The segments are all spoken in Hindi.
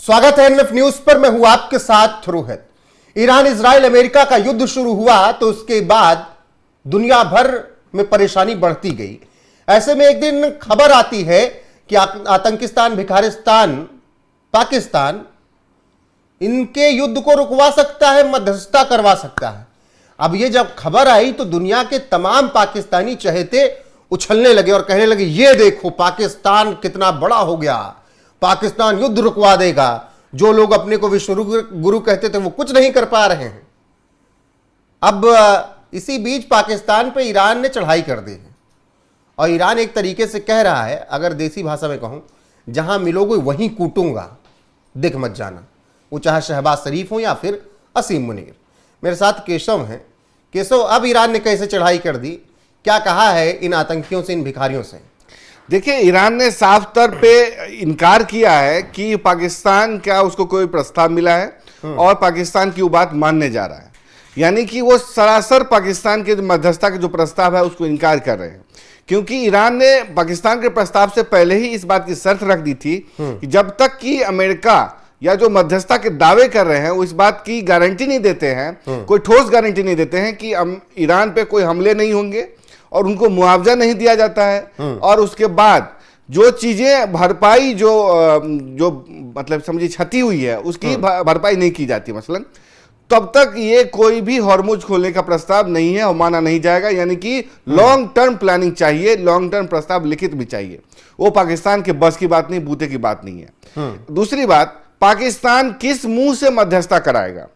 स्वागत है एनएफ न्यूज पर। मैं हूं आपके साथ रोहित। ईरान इजराइल अमेरिका का युद्ध शुरू हुआ तो उसके बाद दुनिया भर में परेशानी बढ़ती गई। ऐसे में एक दिन खबर आती है कि आतंकिस्तान, भिखारिस्तान, पाकिस्तान इनके युद्ध को रुकवा सकता है, मध्यस्थता करवा सकता है। अब ये जब खबर आई तो दुनिया के तमाम पाकिस्तानी चहेते उछलने लगे और कहने लगे, ये देखो पाकिस्तान कितना बड़ा हो गया, पाकिस्तान युद्ध रुकवा देगा। जो लोग अपने को विश्व गुरु कहते थे वो कुछ नहीं कर पा रहे हैं। अब इसी बीच पाकिस्तान पे ईरान ने चढ़ाई कर दी है और ईरान एक तरीके से कह रहा है, अगर देसी भाषा में कहूं, जहां मिलोगे वहीं कूटूंगा, दिख मत जाना। वो चाहे शहबाज शरीफ हो या फिर असीम मुनीर। मेरे साथ केशव हैं। केशव, अब ईरान ने कैसे चढ़ाई कर दी, क्या कहा है इन आतंकियों से, इन भिखारियों से? देखिए, ईरान ने साफ तौर पे इनकार किया है कि पाकिस्तान का उसको कोई प्रस्ताव मिला है और पाकिस्तान की वो बात मानने जा रहा है। यानी कि वो सरासर पाकिस्तान के मध्यस्थता के जो प्रस्ताव है उसको इनकार कर रहे हैं, क्योंकि ईरान ने पाकिस्तान के प्रस्ताव से पहले ही इस बात की शर्त रख दी थी कि जब तक कि अमेरिका या जो मध्यस्थता के दावे कर रहे हैं वो इस बात की गारंटी नहीं देते हैं, कोई ठोस गारंटी नहीं देते हैं कि ईरान पे कोई हमले नहीं होंगे और उनको मुआवजा नहीं दिया जाता है और उसके बाद जो चीजें भरपाई जो मतलब समझिए क्षति हुई है उसकी भरपाई नहीं की जाती मसलन, तब तक ये कोई भी हॉर्मुज खोलने का प्रस्ताव नहीं है और माना नहीं जाएगा। यानी कि लॉन्ग टर्म प्लानिंग चाहिए, लॉन्ग टर्म प्रस्ताव लिखित भी चाहिए। वो पाकिस्तान के बस की बात नहीं, बूते की बात नहीं है। दूसरी बात, पाकिस्तान किस मुंह से मध्यस्थता कराएगा?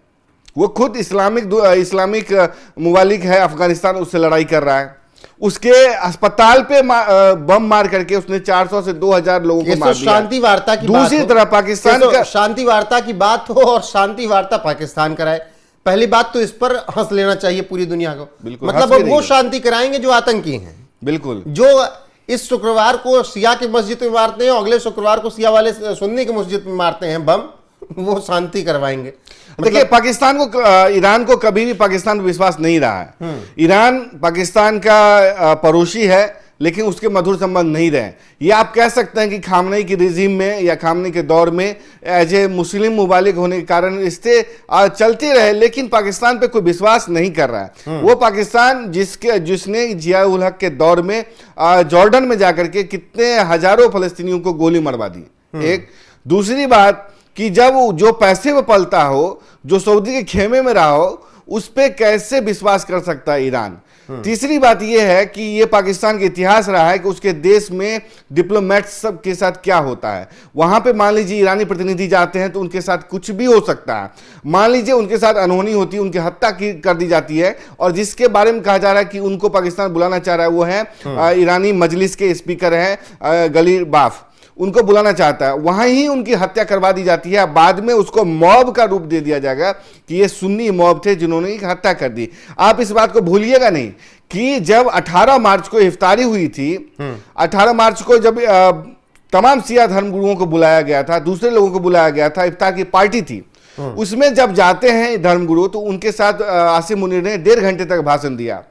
वो खुद इस्लामिक मुवालिक है अफगानिस्तान, उससे लड़ाई कर रहा है। उसके अस्पताल पे बम मार करके उसने 400 से 2000 लोगों को मार दिया। शांति वार्ता की दूसरी तरफ पाकिस्तान का शांति वार्ता की बात हो और शांति वार्ता पाकिस्तान कराए, पहली बात तो इस पर हंस लेना चाहिए पूरी दुनिया को। मतलब अब वो शांति कराएंगे जो आतंकी हैं। बिल्कुल, जो इस शुक्रवार को शिया की मस्जिद में मारते हैं, अगले शुक्रवार को शिया वाले सुन्नी की मस्जिद में मारते हैं बम, वो शांति करवाएंगे। देखिए, पाकिस्तान को, ईरान को कभी भी पाकिस्तान पर विश्वास नहीं रहा है। ईरान पाकिस्तान का पड़ोसी है लेकिन उसके मधुर संबंध नहीं रहे। ये आप कह सकते हैं कि खामनेई की रिजीम में या खामनेई के दौर में एज ए मुस्लिम मुबालिक होने के कारण रिश्ते चलते रहे, लेकिन पाकिस्तान पे कोई विश्वास नहीं कर रहा है। वो पाकिस्तान जिसने जिया उल हक के दौर में जॉर्डन में जाकर के कितने हजारों फलस्तीनियों को गोली मरवा दी। एक दूसरी बात कि जब जो पैसे में पलता हो, जो सऊदी के खेमे में रहा हो, उस पे कैसे विश्वास कर सकता है ईरान? तीसरी बात यह है कि ये पाकिस्तान का इतिहास रहा है कि उसके देश में डिप्लोमेट्स सब के साथ क्या होता है। वहां पे मान लीजिए ईरानी प्रतिनिधि जाते हैं तो उनके साथ कुछ भी हो सकता है। मान लीजिए उनके साथ अनहोनी होती है, उनकी हत्या कर दी जाती है, और जिसके बारे में कहा जा रहा है कि उनको पाकिस्तान बुलाना चाह रहा है वो है ईरानी मजलिस के स्पीकर हैं गलीर बाफ, उनको बुलाना चाहता है। वहां ही उनकी हत्या करवा दी जाती है। बाद में उसको मॉब का रूप दे दिया जाएगा कि ये सुन्नी मॉब थे जिन्होंने हत्या कर दी। आप इस बात को भूलिएगा नहीं कि जब 18 मार्च को इफ्तारी हुई थी, 18 मार्च को जब तमाम सिया धर्मगुरुओं को बुलाया गया था, दूसरे लोगों को बुलाया गया था, इफ्तार की पार्टी थी, उसमें जब जाते हैं धर्मगुरु तो उनके साथ आसिम मुनीर ने 1.5 घंटे तक भाषण दिया,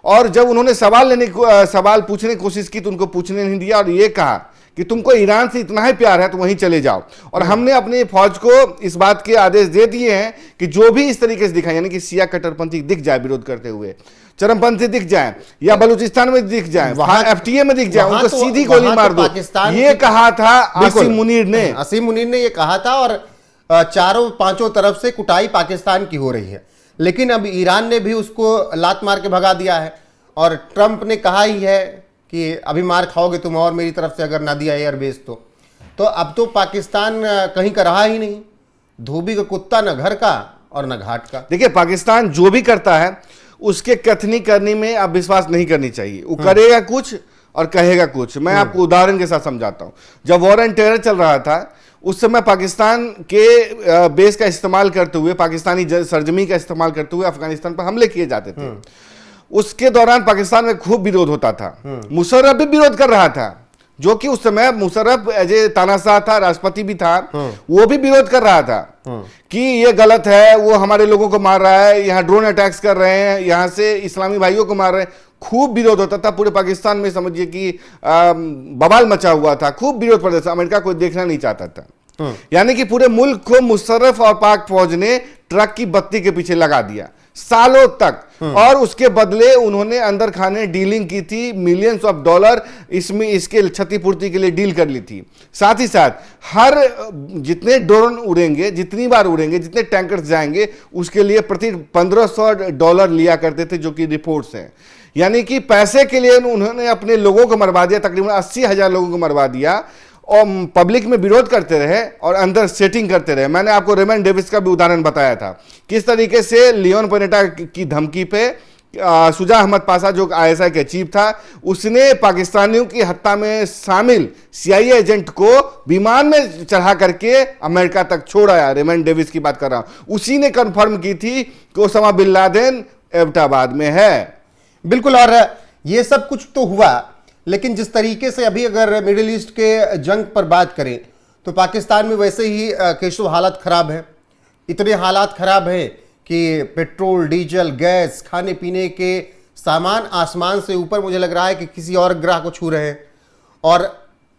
और जब उन्होंने सवाल पूछने की कोशिश की तो उनको पूछने नहीं दिया और ये कहा कि तुमको ईरान से इतना ही प्यार है तो वहीं चले जाओ। और हमने अपनी फौज को इस बात के आदेश दे दिए हैं कि जो भी इस तरीके से दिखाए, यानी कि शिया कट्टरपंथी दिख जाए विरोध करते हुए, चरमपंथी दिख जाए या बलूचिस्तान में दिख जाए, वहां एफटीए में दिख जाए, उनको सीधी गोली मार दो, ये कहा था आसिम मुनीर ने। आसिम मुनीर ने ये कहा था और चारों पांचों तरफ से कुटाई पाकिस्तान की हो रही है। लेकिन अब ईरान ने भी उसको लात मार के भगा दिया है और ट्रंप ने कहा ही है कि अभी मार खाओगे तुम और मेरी तरफ से अगर ना दिया एयरबेस तो अब तो पाकिस्तान कहीं का रहा ही नहीं, धोबी का कुत्ता, न घर का और न घाट का। देखिए, पाकिस्तान जो भी करता है उसके कथनी करने में आप विश्वास नहीं करनी चाहिए। वो करेगा कुछ और कहेगा कुछ। मैं आपको उदाहरण के साथ समझाता हूं। जब वॉर एंड टेरर चल रहा था उस समय पाकिस्तान के बेस का इस्तेमाल करते हुए, पाकिस्तानी सरजमी का इस्तेमाल करते हुए अफगानिस्तान पर हमले किए जाते थे। उसके दौरान पाकिस्तान में खूब विरोध होता था। मुशर्रफ भी विरोध कर रहा था, जो कि उस समय मुशर्रफ एज ए तानाशाह था, राष्ट्रपति भी था, वो भी विरोध कर रहा था कि ये गलत है, वो हमारे लोगों को मार रहा है, यहाँ ड्रोन अटैक्स कर रहे हैं, यहाँ से इस्लामी भाइयों को मार रहे हैं। खूब विरोध होता था पूरे पाकिस्तान में, समझिए कि बवाल मचा हुआ था, खूब विरोध प्रदर्शन, अमेरिका कोई देखना नहीं चाहता था। यानी कि पूरे मुल्क को मुशर्रफ और पाक फौज ने ट्रक की बत्ती के पीछे लगा दिया सालों तक, और उसके बदले उन्होंने अंदर खाने डीलिंग की थी, मिलियंस ऑफ डॉलर इसमें इसके क्षतिपूर्ति के लिए डील कर ली थी। साथ ही साथ हर जितने ड्रोन उड़ेंगे, जितनी बार उड़ेंगे, जितने टैंकर्स जाएंगे, उसके लिए प्रति $1500 लिया करते थे, जो कि रिपोर्ट्स हैं। यानी कि पैसे के लिए उन्होंने अपने लोगों को मरवा दिया, तकरीबन 80,000 लोगों को मरवा दिया, और पब्लिक में विरोध करते रहे और अंदर सेटिंग करते रहे। मैंने आपको रेमन डेविस का भी उदाहरण बताया था, किस तरीके से लियोन पेनेटा की धमकी पे शुजा अहमद पाशा, जो आईएसआई के चीफ था, उसने पाकिस्तानियों की हत्या में शामिल CIA एजेंट को विमान में चढ़ा करके अमेरिका तक छोड़ा। रेमन डेविस की बात कर रहा हूं, उसी ने कंफर्म की थी कि ओसामा बिन लादेन एबटाबाद में है। बिल्कुल, और ये सब कुछ तो हुआ, लेकिन जिस तरीके से अभी अगर मिडिल ईस्ट के जंग पर बात करें तो पाकिस्तान में वैसे ही केशव हालात खराब है। इतने हालात खराब है कि पेट्रोल, डीजल, गैस, खाने पीने के सामान आसमान से ऊपर मुझे लग रहा है कि किसी और ग्रह को छू रहे हैं। और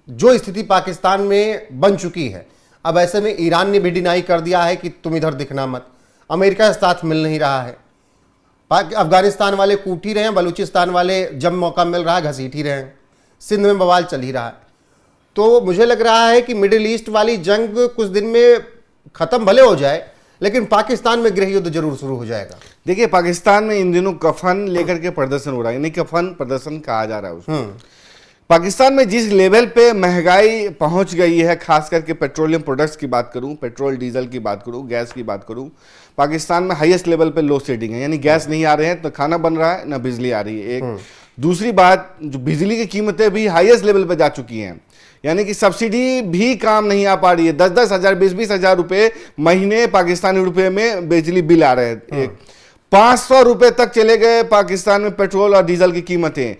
जो स्थिति पाकिस्तान में बन चुकी है, अब ऐसे में ईरान ने भी डिनाई कर दिया है कि तुम इधर दिखना मत। अमेरिका साथ मिल नहीं रहा है। अफगानिस्तान वाले कूट ही रहे हैं, बलूचिस्तान वाले जब मौका मिल रहा है घसीट ही रहे हैं, सिंध में बवाल चल ही रहा है। तो मुझे लग रहा है कि मिडिल ईस्ट वाली जंग कुछ दिन में खत्म भले हो जाए, लेकिन पाकिस्तान में गृह युद्ध जरूर शुरू हो जाएगा। देखिए, पाकिस्तान में इन दिनों कफन लेकर के प्रदर्शन हो रहा है, यानी कफन प्रदर्शन कहा जा रहा है उसको। पाकिस्तान में जिस लेवल पे महंगाई पहुंच गई है, खास करके पेट्रोलियम प्रोडक्ट्स की बात करूं, पेट्रोल डीजल की बात करूं, गैस की बात करूं, पाकिस्तान में हाईएस्ट लेवल पे लो शेडिंग है। यानी गैस नहीं आ रहे हैं तो खाना बन रहा है, ना बिजली आ रही है। एक दूसरी बात, जो बिजली की कीमतें भी हाईएस्ट लेवल पे जा चुकी हैं, यानी कि सब्सिडी भी काम नहीं आ पा रही है। 10-10 हजार, 20-20 हजार रुपए महीने पाकिस्तानी रुपए में बिजली बिल आ रहे हैं। 500 रुपए तक चले गए पाकिस्तान में पेट्रोल और डीजल की कीमतें।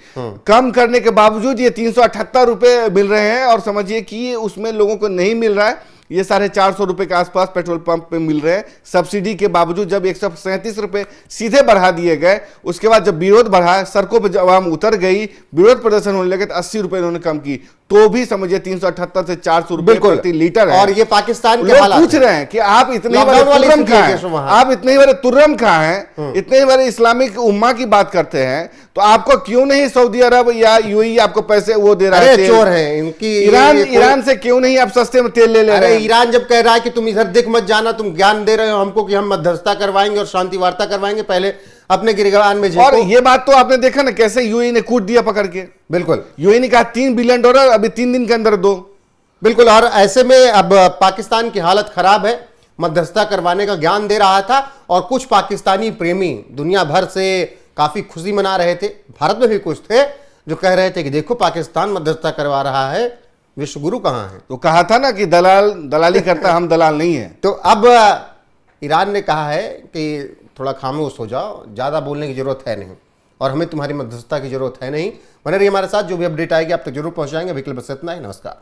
कम करने के बावजूद ये 378 रुपए मिल रहे हैं, और समझिए कि उसमें लोगों को नहीं मिल रहा है। ये 450 रुपए के आसपास पेट्रोल पंप पे मिल रहे हैं सब्सिडी के बावजूद। जब 137 रुपए सीधे बढ़ा दिए गए, उसके बाद जब विरोध बढ़ा, सड़कों पर जब आवाम उतर गई, विरोध प्रदर्शन होने लगे, तो 80 रुपए इन्होंने कम की, तो भी समझिए 378 से 400 रुपए प्रति लीटर है। और ये पाकिस्तान के लोग हालात पूछ रहे हैं कि आप इतने बड़े तुर्रम खा हैं, आप इतने बड़े तुर्रम खा हैं, इतने बड़े इस्लामिक उम्मा की बात करते हैं, तो आपको क्यों नहीं सऊदी अरब या यूएई आपको पैसे वो दे रहा है? चोर है इनकी। ईरान से क्यों नहीं आप सस्ते में तेल ले रहे हैं? ईरान जब कह रहा है कि तुम इधर दिख मत जाना, तुम ज्ञान दे रहे हो हमको कि हम मध्यस्थता करवाएंगे और शांति वार्ता करवाएंगे, पहले अपने गिरगान में। और ये बात तो आपने देखा ना कैसे यूएई ने कूट दिया पकड़ के। बिल्कुल, यूएई ने कहा $3 बिलियन अभी 3 दिन के अंदर दो। बिल्कुल, और ऐसे में अब पाकिस्तान की हालत खराब है। मध्यस्थता करवाने का ज्ञान दे रहा था, और कुछ पाकिस्तानी प्रेमी दुनिया भर से काफी खुशी मना रहे थे। भारत में भी कुछ थे जो कह रहे थे कि देखो पाकिस्तान मध्यस्थता करवा रहा है, विश्व गुरु कहां है। तो कहा था ना कि दलाली करता, हम दलाल नहीं है। तो अब ईरान ने कहा है कि थोड़ा खामोश हो जाओ, ज़्यादा बोलने की जरूरत है नहीं, और हमें तुम्हारी मध्यस्थता की जरूरत है नहीं। बने रहिए हमारे साथ, जो भी अपडेट आएगी आप तक जरूर पहुंचाएंगे। अभी के लिए बस इतना ही, नमस्कार।